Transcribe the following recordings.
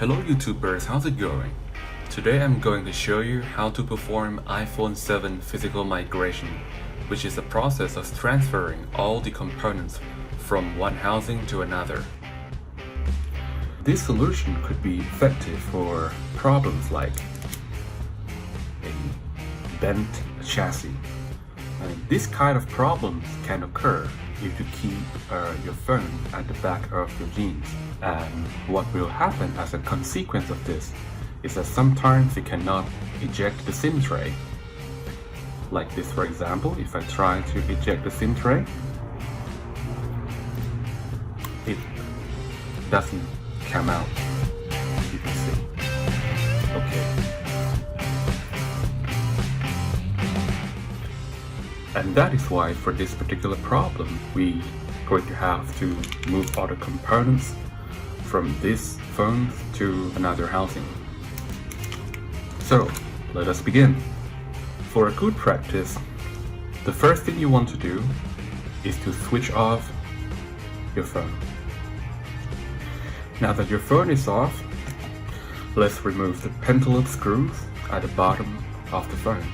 Hello YouTubers, how's it going? Today I'm going to show you how to perform iPhone 7 physical migration, which is the process of transferring all the components from one housing to another. This solution could be effective for problems like a bent chassis. This kind of problems can occur if you keep your phone at the back of your jeans. And what will happen as a consequence of this is that sometimes you cannot eject the SIM tray. Like this, for example, if I try to eject the SIM tray, it doesn't come out, you can see. Okay. And that is why for this particular problem, we going to have to move all the components from this phone to another housing. So let us begin. For a good practice, the first thing you want to do is to switch off your phone. Now that your phone is off, let's remove the pentalobe screws at the bottom of the phone.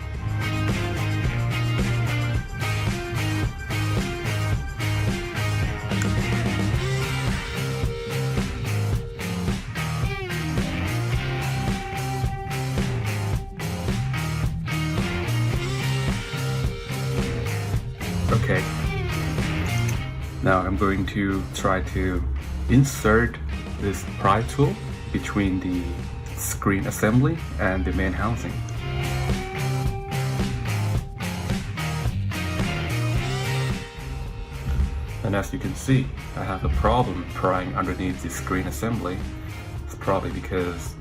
Okay, now I'm going to try to insert this pry tool between the screen assembly and the main housing. And as you can see, I have a problem prying underneath the screen assembly. It's probably because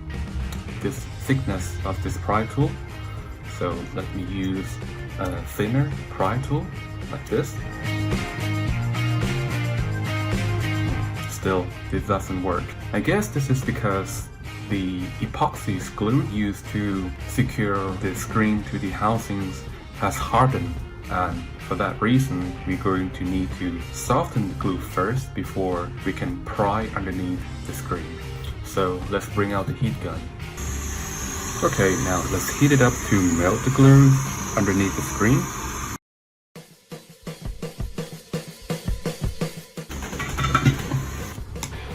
this thickness of this pry tool. So let me use a thinner pry tool like this. Still, this doesn't work. I guess this is because the epoxy glue used to secure the screen to the housings has hardened, and for that reason we're going to need to soften the glue first before we can pry underneath the screen. So let's bring out the heat gun. Okay, now let's heat it up to melt the glue underneath the screen.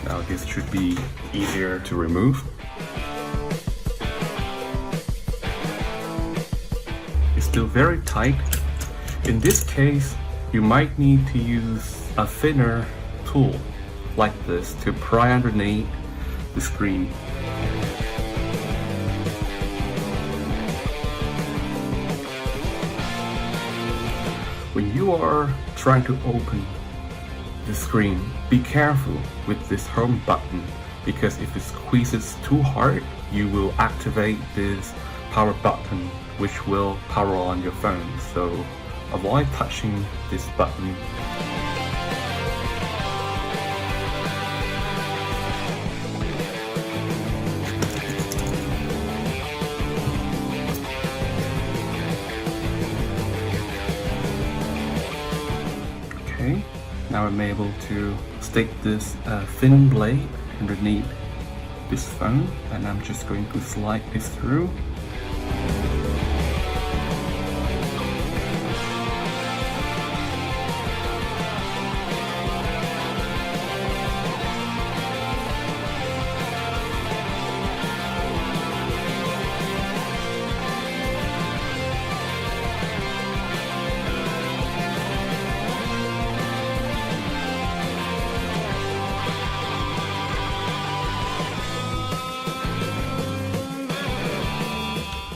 Now this should be easier to remove. It's still very tight. In this case, you might need to use a thinner tool like this to pry underneath the screen. When you are trying to open the screen, be careful with this home button, because if it squeezes too hard, you will activate this power button which will power on your phone. So avoid touching this button. Okay, now I'm able to stick this thin blade underneath this phone, and I'm just going to slide this through.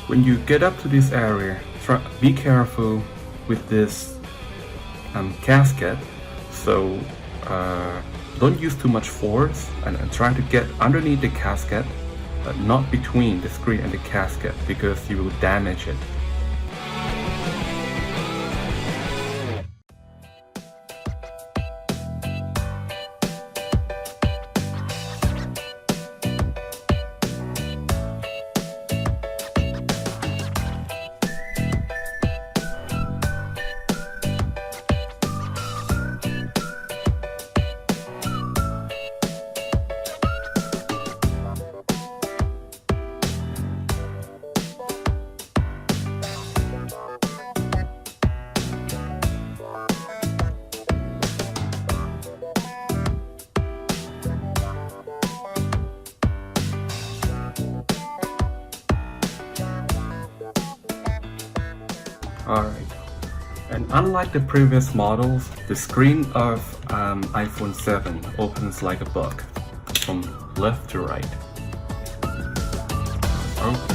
When you get up to this area, be careful with this gasket. So don't use too much force and try to get underneath the gasket, but not between the screen and the gasket, because you will damage it. Unlike the previous models, the screen of iPhone 7 opens like a book from left to right. Oh.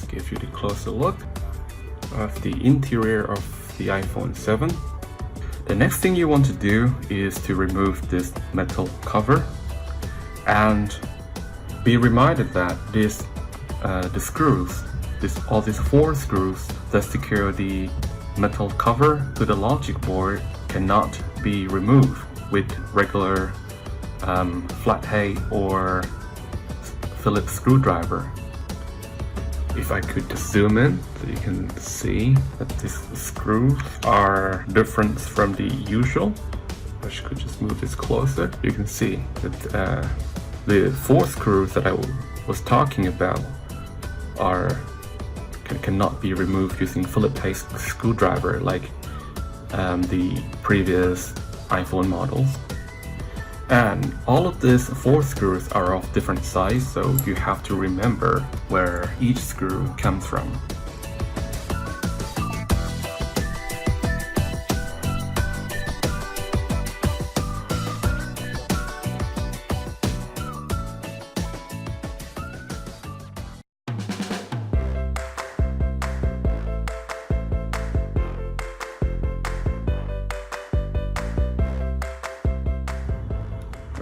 Give you the closer look of the interior of the iPhone 7. The next thing you want to do is to remove this metal cover and be reminded that the screws, all these 4 screws that secure the metal cover to the logic board cannot be removed with regular flathead or Phillips screwdriver. If I could just zoom in, so you can see that these screws are different from the usual. I could just move this closer. You can see that the 4 screws that I was talking about cannot be removed using Phillips screwdriver like the previous iPhone models. And all of these 4 screws are of different size, so you have to remember where each screw comes from.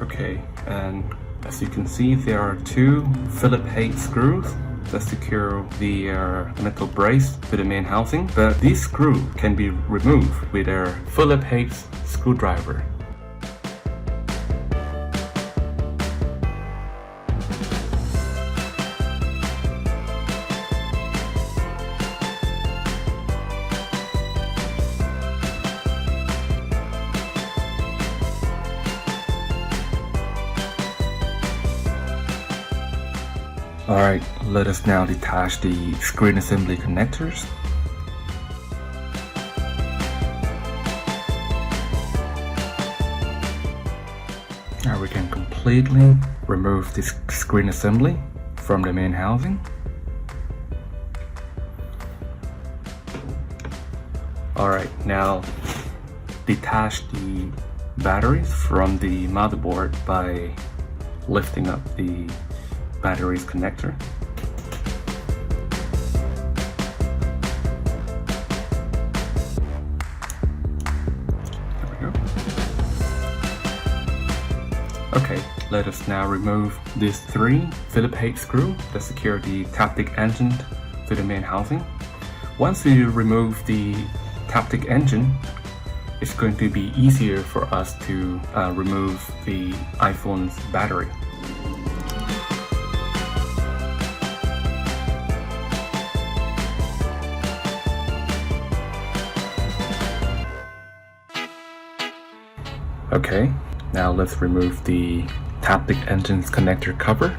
Okay, and as you can see, there are 2 Phillips head screws that secure the metal brace to the main housing, but these screws can be removed with a Phillips head screwdriver. Alright, let us now detach the screen assembly connectors. Now we can completely remove this screen assembly from the main housing. Alright, now detach the batteries from the motherboard by lifting up the batteries connector. There we go. Okay, let us now remove these 3 Phillips head screws that secure the Taptic engine to the main housing. Once we remove the Taptic engine, it's going to be easier for us to remove the iPhone's battery. Okay, now let's remove the Taptic engine's connector cover.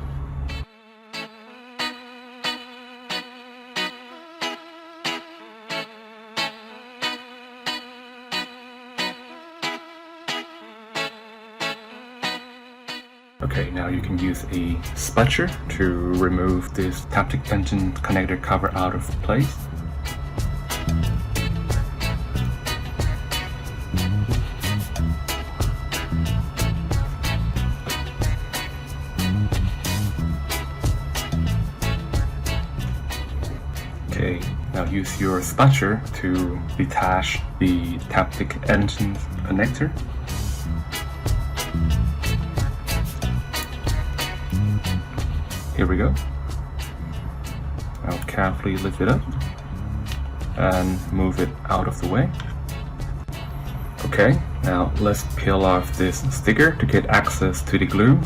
Okay, now you can use a spudger to remove this Taptic engine connector cover out of place. Okay, now use your spudger to detach the Taptic engine connector. Here we go. Now carefully lift it up and move it out of the way. Okay, now let's peel off this sticker to get access to the glue.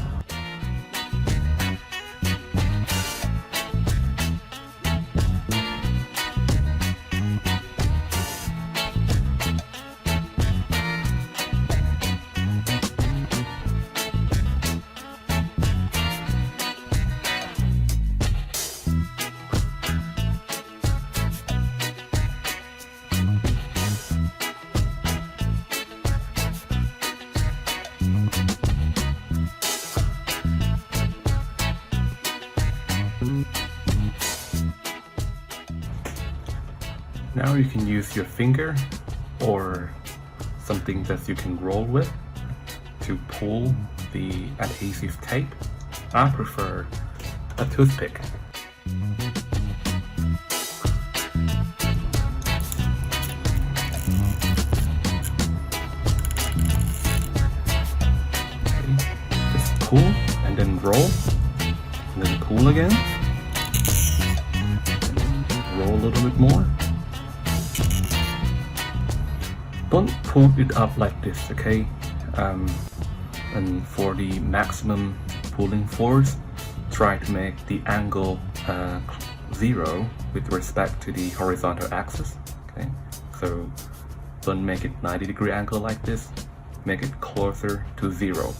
Now you can use your finger or something that you can roll with to pull the adhesive tape. I prefer a toothpick. Okay, just pull and then roll, and then pull again. Roll a little bit more. Don't pull it up like this, okay? And for the maximum pulling force, try to make the angle 0 with respect to the horizontal axis, okay? So don't make it 90-degree angle like this, make it closer to 0.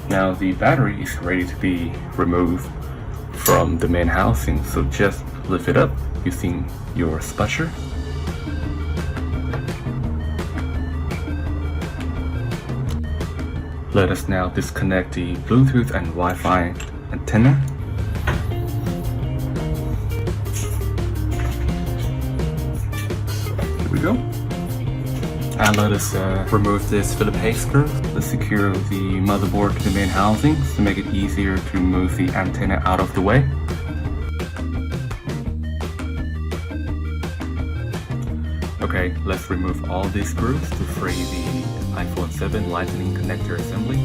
Now the battery is ready to be removed from the main housing, so just lift it up using your spudger. Let us now disconnect the Bluetooth and Wi-Fi antenna. Here we go. And let us remove this Phillips head screw to secure the motherboard to the main housing to make it easier to move the antenna out of the way. Okay, let's remove all these screws to free the iPhone 7 Lightning connector assembly.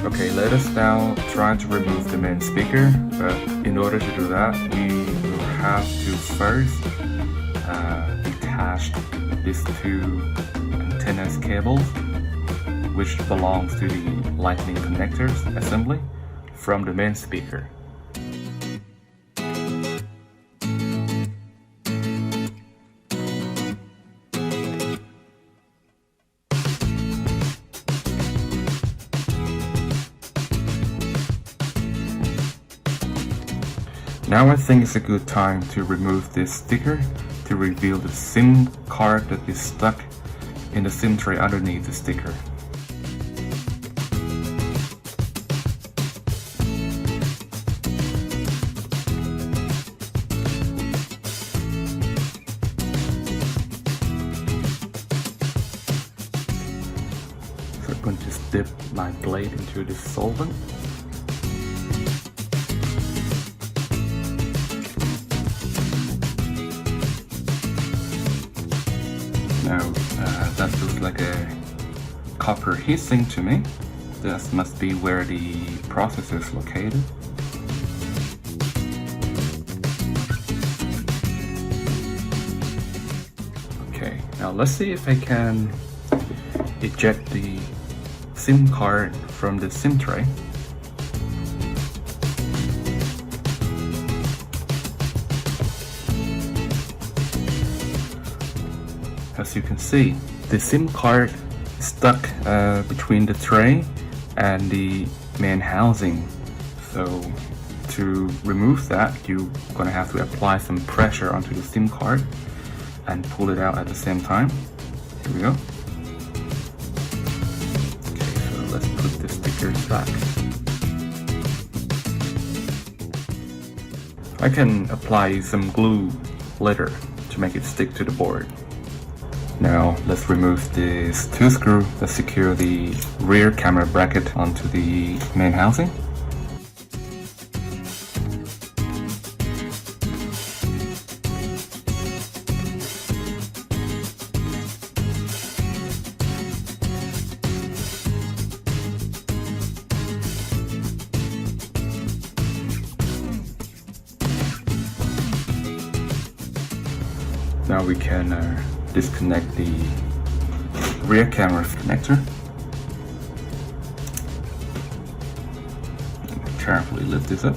Okay, let us now try to remove the main speaker, but in order to do that, we will have to first detach these two antennas cables, which belongs to the lightning connectors assembly, from the main speaker. Now I think it's a good time to remove this sticker to reveal the SIM card that is stuck in the SIM tray underneath the sticker. So I'm going to just dip my blade into the solvent. Now, that looks like a copper heatsink to me. This must be where the processor is located. Okay, now let's see if I can eject the SIM card from the SIM tray. As you can see, the SIM card is stuck between the tray and the main housing. So to remove that, you're gonna have to apply some pressure onto the SIM card and pull it out at the same time. Here we go. Okay, so let's put the stickers back. I can apply some glue later to make it stick to the board. Now let's remove this 2 screw that secure the rear camera bracket onto the main housing. Now we can disconnect the rear camera connector. Carefully lift this up.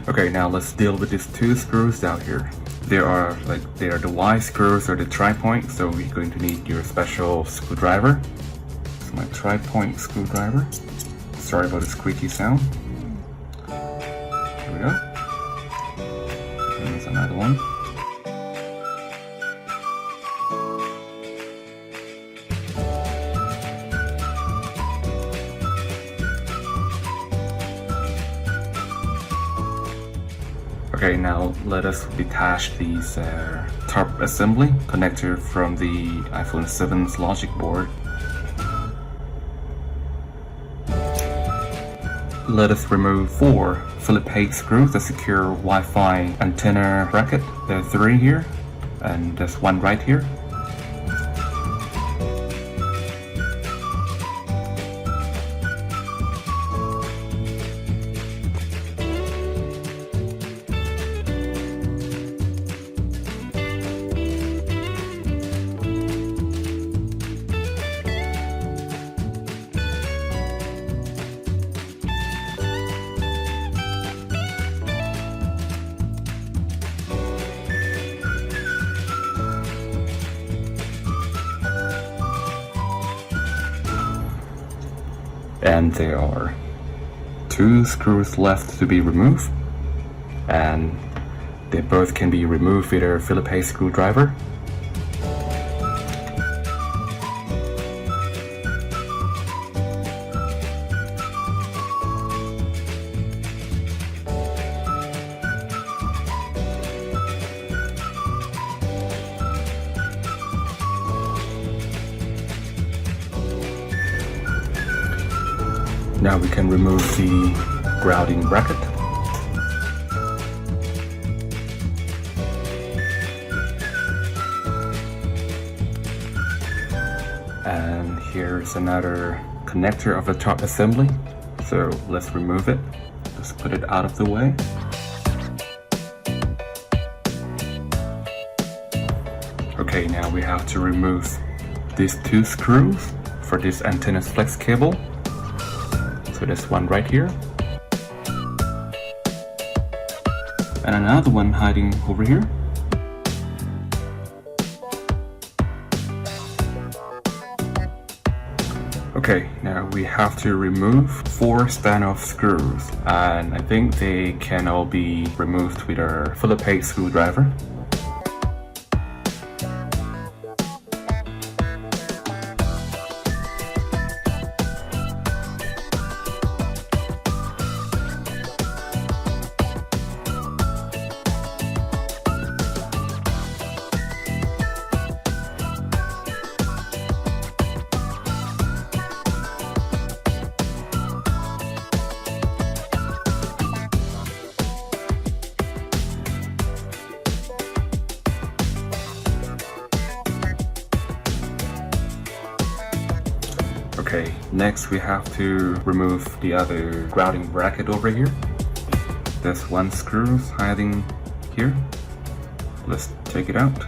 Okay, now let's deal with these 2 screws down here. They are the Y screws or the tri-point, so we're going to need your special screwdriver. It's my tri-point screwdriver. Sorry about the squeaky sound. Here we go. Here's another one. Okay, now let us detach these top assembly connector from the iPhone 7's logic board. Let us remove 4 Phillips head screws that secure Wi-Fi antenna bracket. There are 3 here, and there's 1 right here. And there are 2 screws left to be removed, and they both can be removed with a Phillips head screwdriver. Now we can remove the grounding bracket. And here's another connector of the top assembly. So let's remove it. Just put it out of the way. Okay, now we have to remove these 2 screws for this antenna flex cable. So there's 1 right here, and another one hiding over here. Okay, now we have to remove 4 standoff screws, and I think they can all be removed with our Phillips head screwdriver. Okay, next we have to remove the other grounding bracket over here. There's 1 screw hiding here. Let's take it out.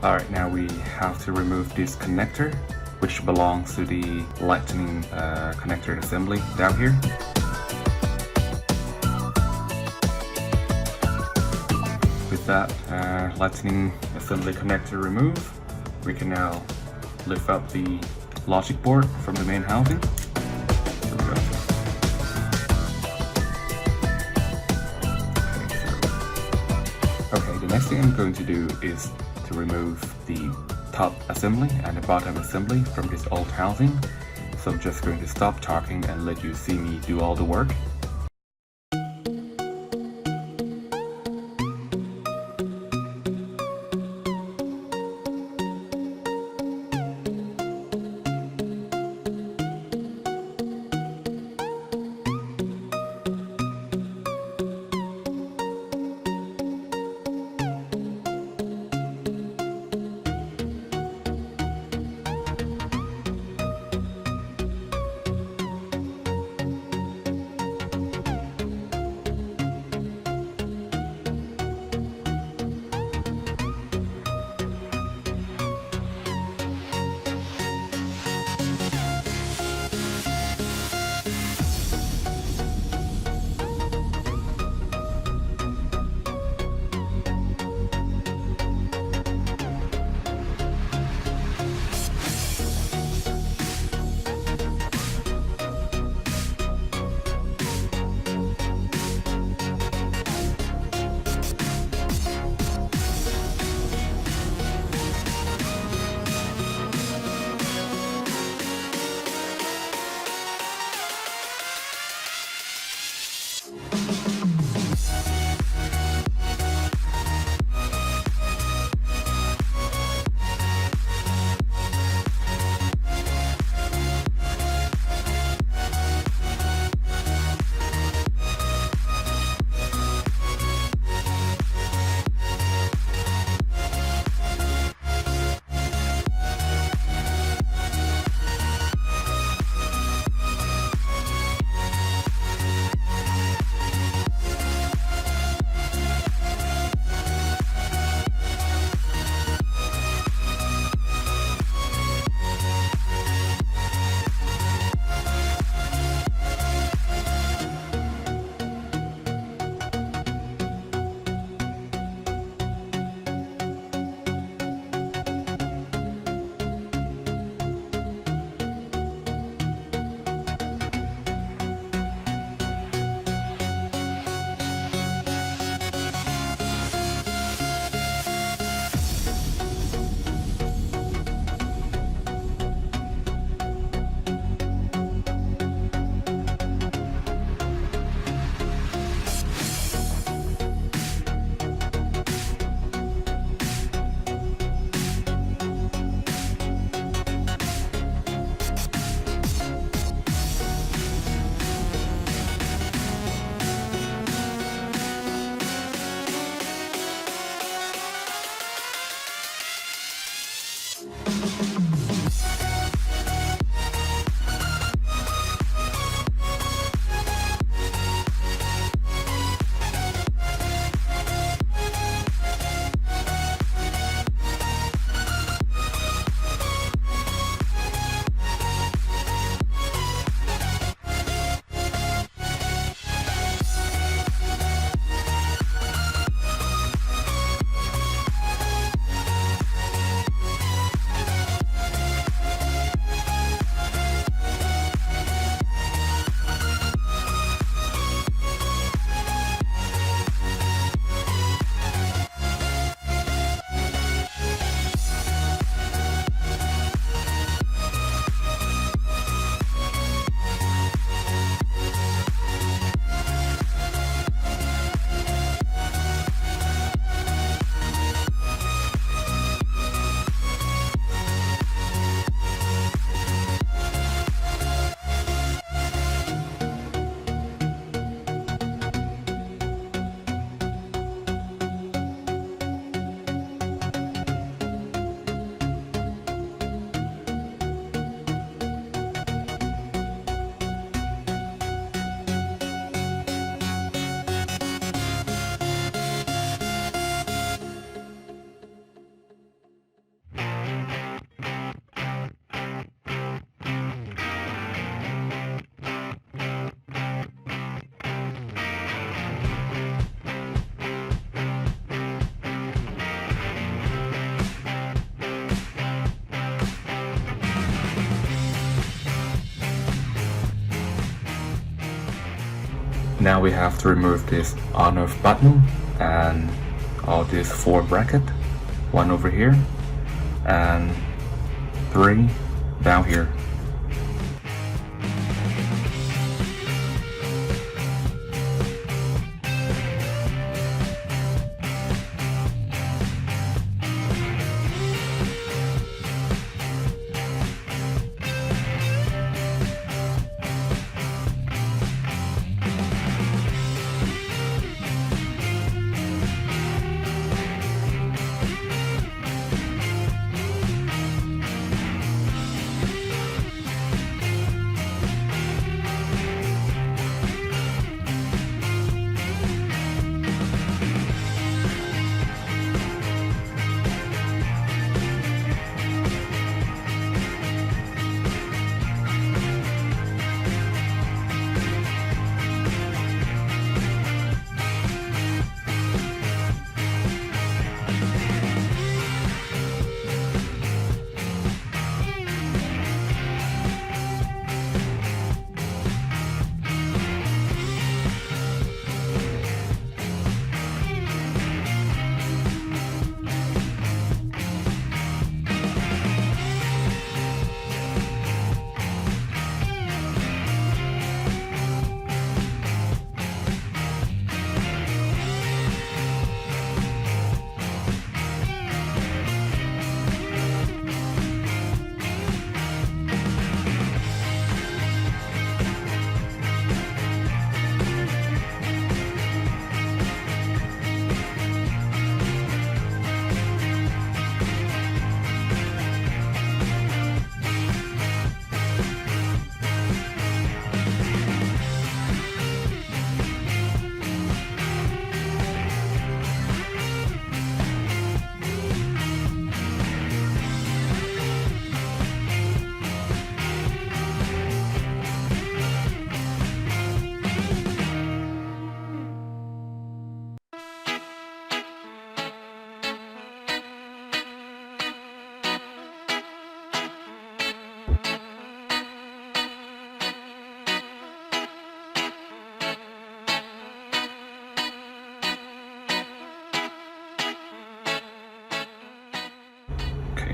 Alright, now we have to remove this connector, which belongs to the lightning connector assembly down here. With that lightning assembly connector removed, we can now lift up the logic board from the main housing. Here we go. Okay, the next thing I'm going to do is to remove the top assembly and the bottom assembly from this old housing. So I'm just going to stop talking and let you see me do all the work. Now we have to remove this on-off button and all these 4 brackets, 1 over here and 3 down here.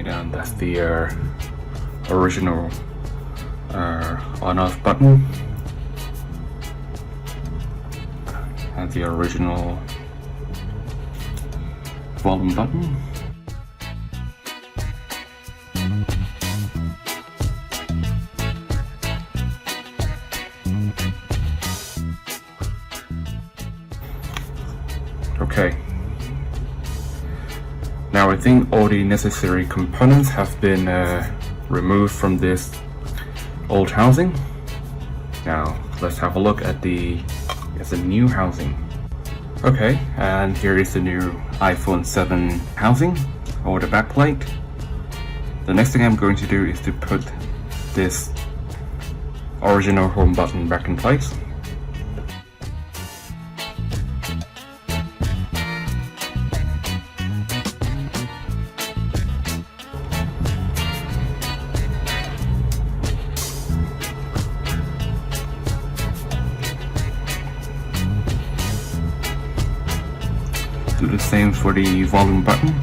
And that's the original on-off button and the original volume button. Okay. Now I think all the necessary components have been removed from this old housing. Now let's have a look at the new housing. Okay, and here is the new iPhone 7 housing or the backplate. The next thing I'm going to do is to put this original home button back in place. Do the same for the volume button.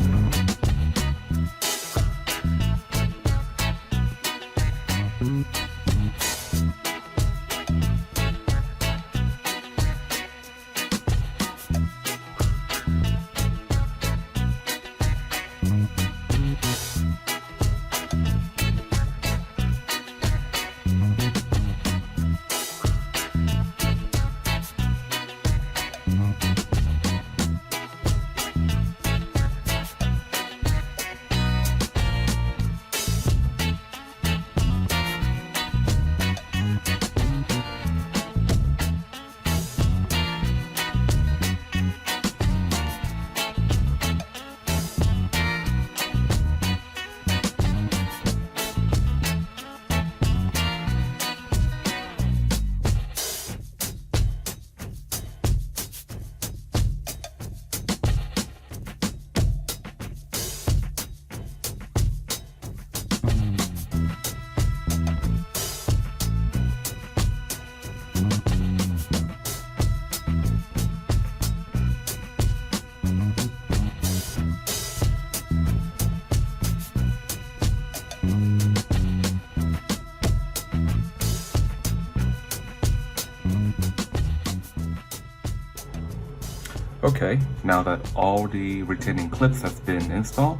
Okay, now that all the retaining clips has been installed,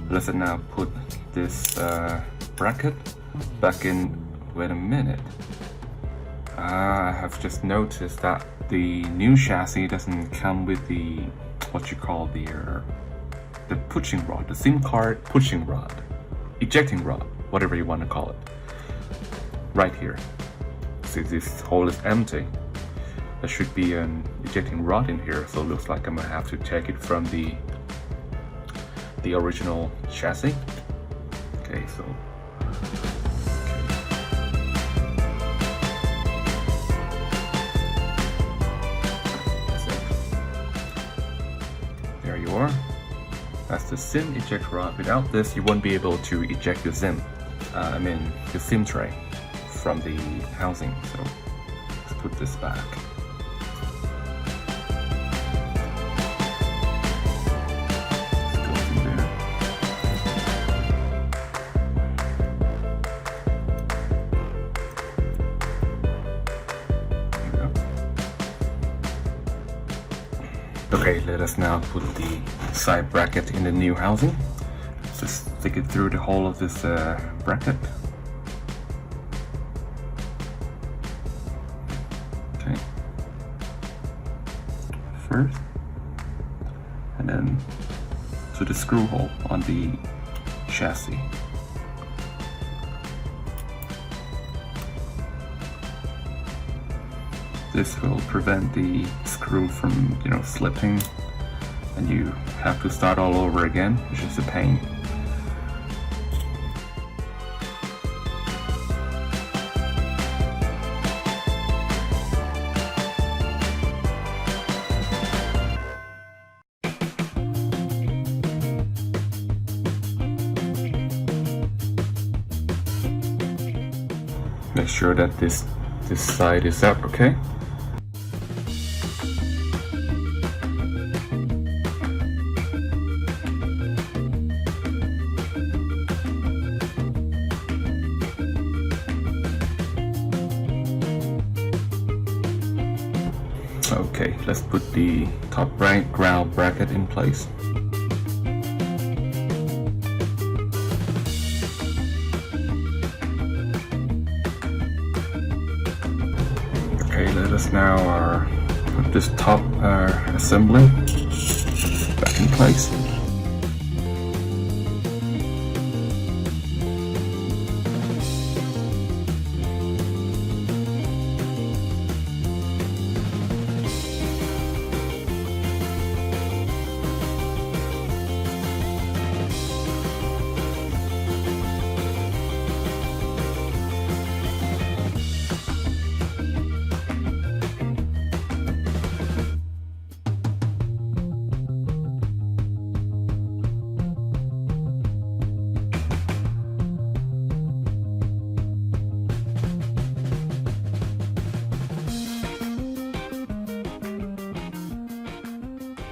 let's now put this bracket back in. Wait a minute. I have just noticed that the new chassis doesn't come with the what you call the pushing rod, the SIM card pushing rod, ejecting rod, whatever you want to call it. Right here. See, this hole is empty. There should be an ejecting rod in here, so it looks like I'm gonna have to take it from the original chassis. Okay, so there you are. That's the SIM eject rod. Without this, you won't be able to eject your SIM. The SIM tray from the housing. So let's put this back. Okay, let us now put the side bracket in the new housing. Just stick it through the hole of this bracket. Okay. First, and then to the screw hole on the chassis. This will prevent the screw from, slipping, and you have to start all over again, which is a pain. Make sure that this side is up, okay? Okay, let's put the top right ground bracket in place. Okay, let us now put this top assembly back in place.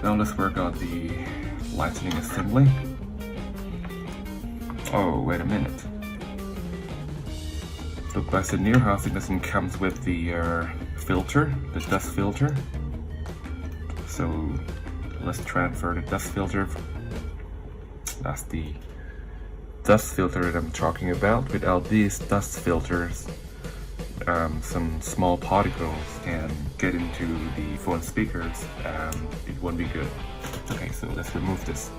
Now let's work on the lightning assembly. Oh, wait a minute. Looks like the new housing doesn't come with the filter, the dust filter. So let's transfer the dust filter. That's the dust filter that I'm talking about. Without these dust filters, some small particles can get into the phone speakers and it won't be good. Okay, so let's remove this.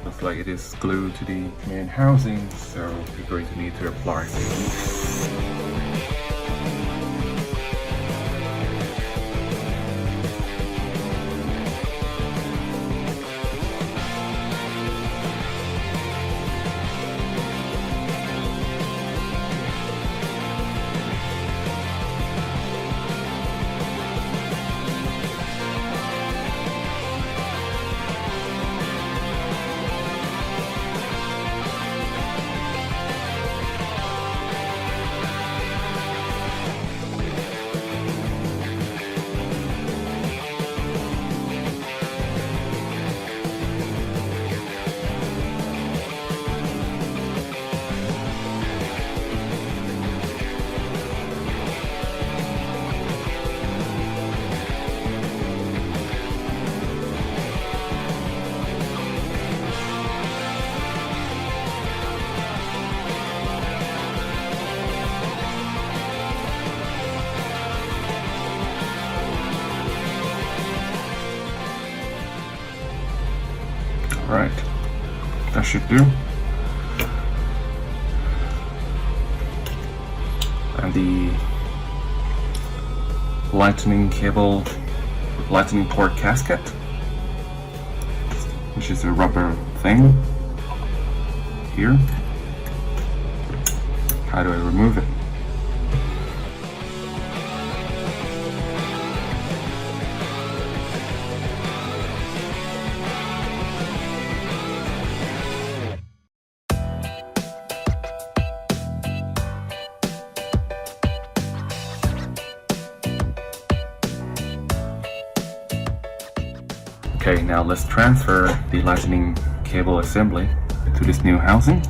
Looks like it is glued to the main housing, so you're going to need to apply some. Alright, that should do. And the lightning port gasket, which is a rubber thing here. How do I remove it? Okay, now let's transfer the lightning cable assembly to this new housing.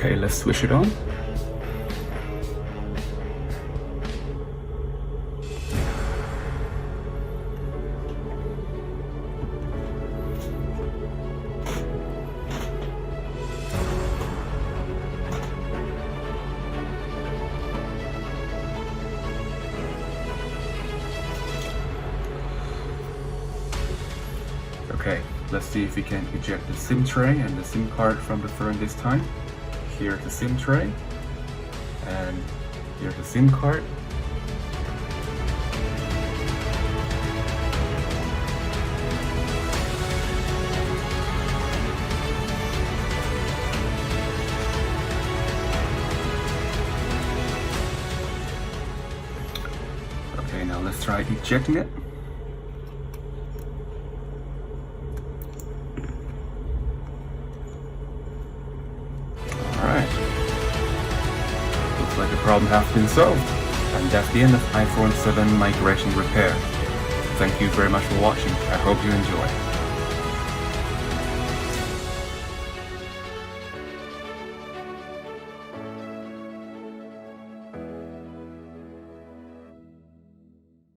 Okay, let's switch it on. Okay, let's see if we can eject the SIM tray and the SIM card from the phone this time. Here's the SIM tray, and here's the SIM card. Okay, now let's try ejecting it. Like the problem has been solved, and that's the end of iPhone 7 migration repair. Thank you very much for watching. I hope you enjoy.